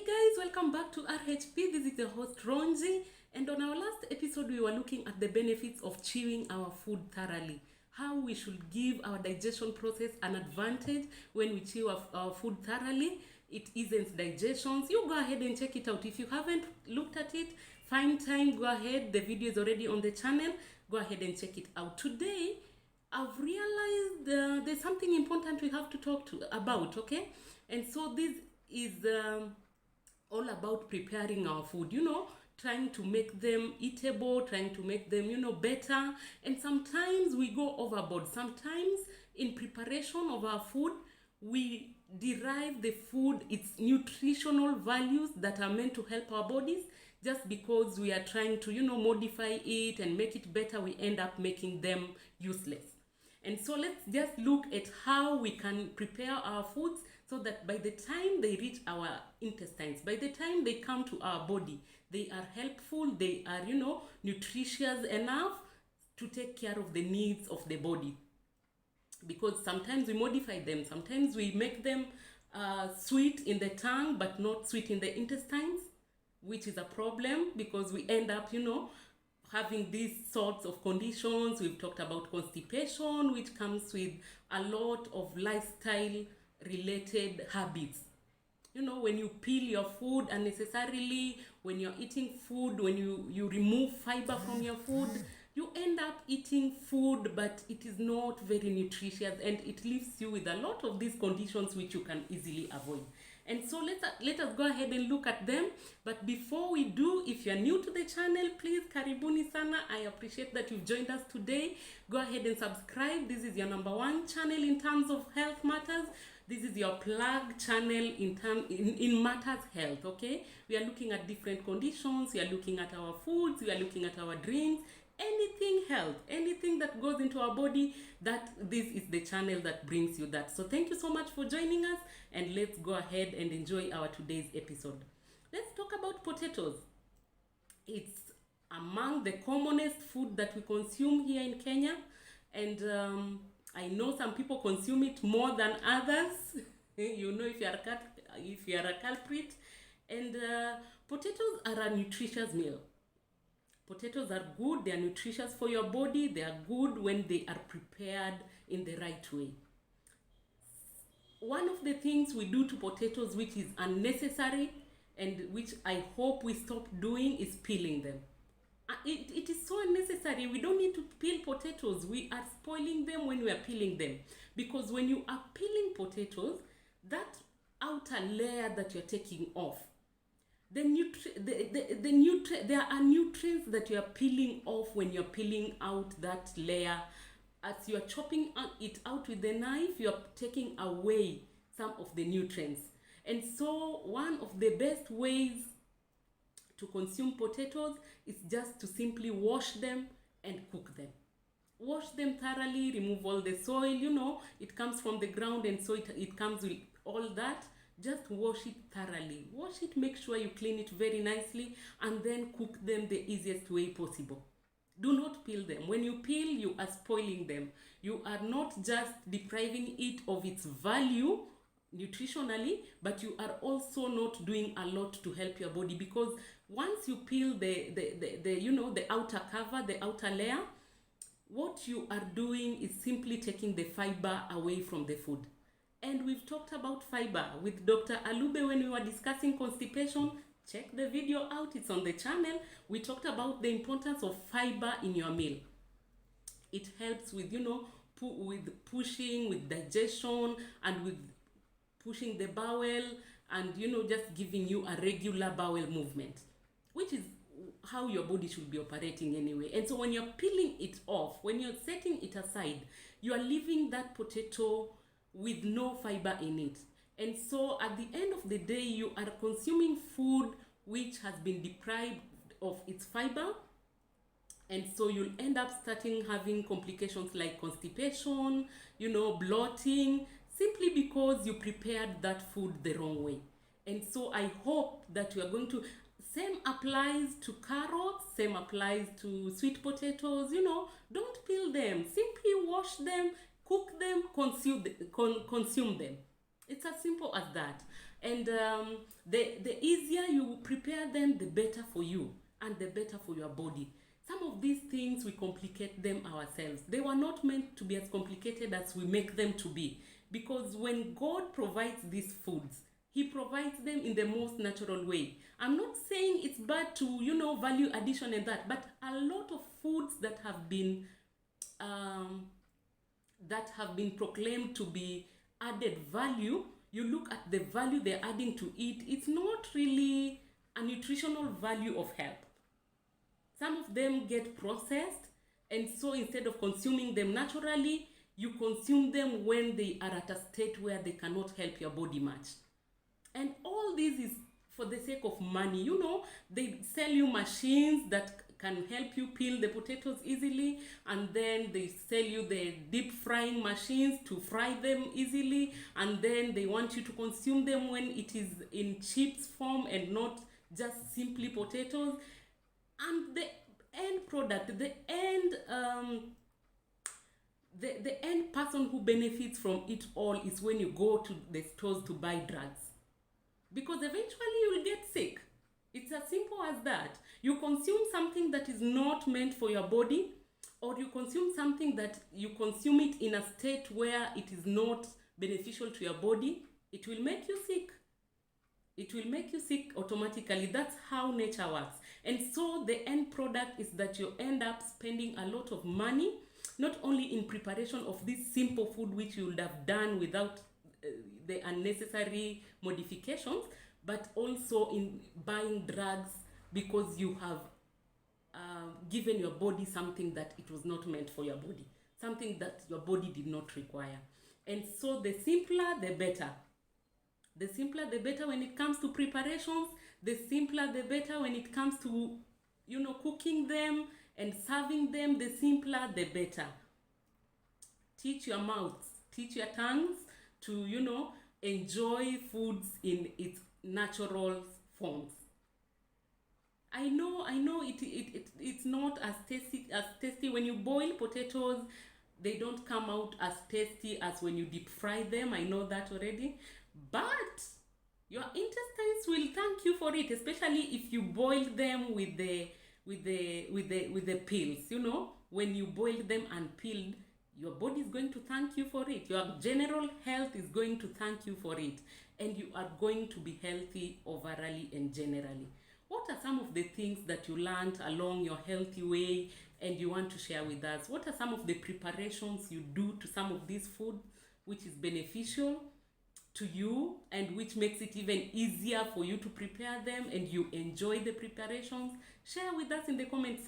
Guys, welcome back to RHP. This is your host Ronji, and on our last episode we were looking at the benefits of chewing our food thoroughly, how we should give our digestion process an advantage when we chew our food thoroughly. It eases digestions. You go ahead and check it out. If you haven't looked at it, find time, go ahead. The video is already on the channel. Go ahead and check it out. Today I've realized there's something important we have to talk about, okay? And so this is all about preparing our food, trying to make them eatable, trying to make them, better. And sometimes we go overboard. Sometimes in preparation of our food, we derive the food, its nutritional values that are meant to help our bodies. Just because we are trying to, modify it and make it better, we end up making them useless. And so let's just look at how we can prepare our foods so that by the time they reach our intestines, by the time they come to our body, they are helpful, they are, nutritious enough to take care of the needs of the body. Because sometimes we modify them, sometimes we make them sweet in the tongue but not sweet in the intestines, which is a problem because we end up, having these sorts of conditions. We've talked about constipation, which comes with a lot of lifestyle related habits. When you peel your food unnecessarily, when you're eating food, when you remove fiber from your food, you end up eating food, but it is not very nutritious and it leaves you with a lot of these conditions which you can easily avoid. And so let us go ahead and look at them. But before we do, if you're new to the channel, please karibuni sana. I appreciate that you've joined us today. Go ahead and subscribe. This is your #1 channel in terms of health matters. This is your plug channel in matters health, okay? We are looking at different conditions. We are looking at our foods. We are looking at our drinks. Anything health, anything that goes into our body, this is the channel that brings you that. So thank you so much for joining us, and let's go ahead and enjoy our today's episode. Let's talk about potatoes. It's among the commonest food that we consume here in Kenya, and I know some people consume it more than others. if you are a culprit. And potatoes are a nutritious meal. Potatoes are good, they are nutritious for your body, they are good when they are prepared in the right way. One of the things we do to potatoes which is unnecessary and which I hope we stop doing is peeling them. It is so unnecessary. We don't need to peel potatoes. We are spoiling them when we are peeling them. Because when you are peeling potatoes, that outer layer that you're taking off, there are nutrients that you are peeling off when you're peeling out that layer. As you are chopping it out with the knife, you are taking away some of the nutrients. And so one of the best ways to consume potatoes is just to simply wash them and cook them. Wash them thoroughly, remove all the soil, it comes from the ground, and so it comes with all that. Just wash it thoroughly. Wash it, make sure you clean it very nicely, and then cook them the easiest way possible. Do not peel them. When you peel, you are spoiling them. You are not just depriving it of its value nutritionally, but you are also not doing a lot to help your body, because once you peel the outer cover, the outer layer, what you are doing is simply taking the fiber away from the food. And we've talked about fiber with Dr. Alube when we were discussing constipation. Check the video out, it's on the channel. We talked about the importance of fiber in your meal. It helps with, with pushing, with digestion, and with pushing the bowel, and, just giving you a regular bowel movement, which is how your body should be operating anyway. And so when you're peeling it off, when you're setting it aside, you are leaving that potato with no fiber in it. And so at the end of the day, you are consuming food which has been deprived of its fiber. And so you'll end up having complications like constipation, bloating, simply because you prepared that food the wrong way. And so I hope that you are going to, same applies to carrots, same applies to sweet potatoes, don't peel them, simply wash them, cook them, consume them. It's as simple as that. And the easier you prepare them, the better for you and the better for your body. Some of these things, we complicate them ourselves. They were not meant to be as complicated as we make them to be. Because when God provides these foods, He provides them in the most natural way. I'm not saying it's bad to, value addition and that, but a lot of foods um, that have been proclaimed to be added value, you look at the value they're adding to it, it's not really a nutritional value of help. Some of them get processed, and so instead of consuming them naturally, you consume them when they are at a state where they cannot help your body much. And all this is for the sake of money. They sell you machines that can help you peel the potatoes easily, and then they sell you the deep frying machines to fry them easily, and then they want you to consume them when it is in chips form and not just simply potatoes. And the end product, the end person who benefits from it all is when you go to the stores to buy drugs, because eventually you will get sick. It's as simple as that. You consume something that is not meant for your body, or you consume something that you consume it in a state where it is not beneficial to your body, it will make you sick. It will make you sick automatically. That's how nature works. And so the end product is that you end up spending a lot of money, not only in preparation of this simple food which you would have done without the unnecessary modifications, but also in buying drugs because you have given your body something that it was not meant for your body, something that your body did not require. And so the simpler, the better. The simpler, the better when it comes to preparations. The simpler, the better when it comes to, cooking them and serving them. The simpler, the better. Teach your mouths, teach your tongues to, enjoy foods in its natural forms. I know it's not as tasty when you boil potatoes. They don't come out as tasty as when you deep fry them. I know that already. But your intestines will thank you for it, especially if you boil them with the peels. When you boil them and peeled, your body is going to thank you for it. Your general health is going to thank you for it, and you are going to be healthy overall and generally. What are some of the things that you learned along your healthy way and you want to share with us? What are some of the preparations you do to some of these food which is beneficial to you and which makes it even easier for you to prepare them and you enjoy the preparations? Share with us in the comment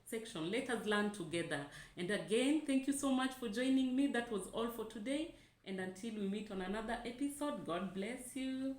section. Let us learn together. And again, thank you so much for joining me. That was all for today. And until we meet on another episode, God bless you.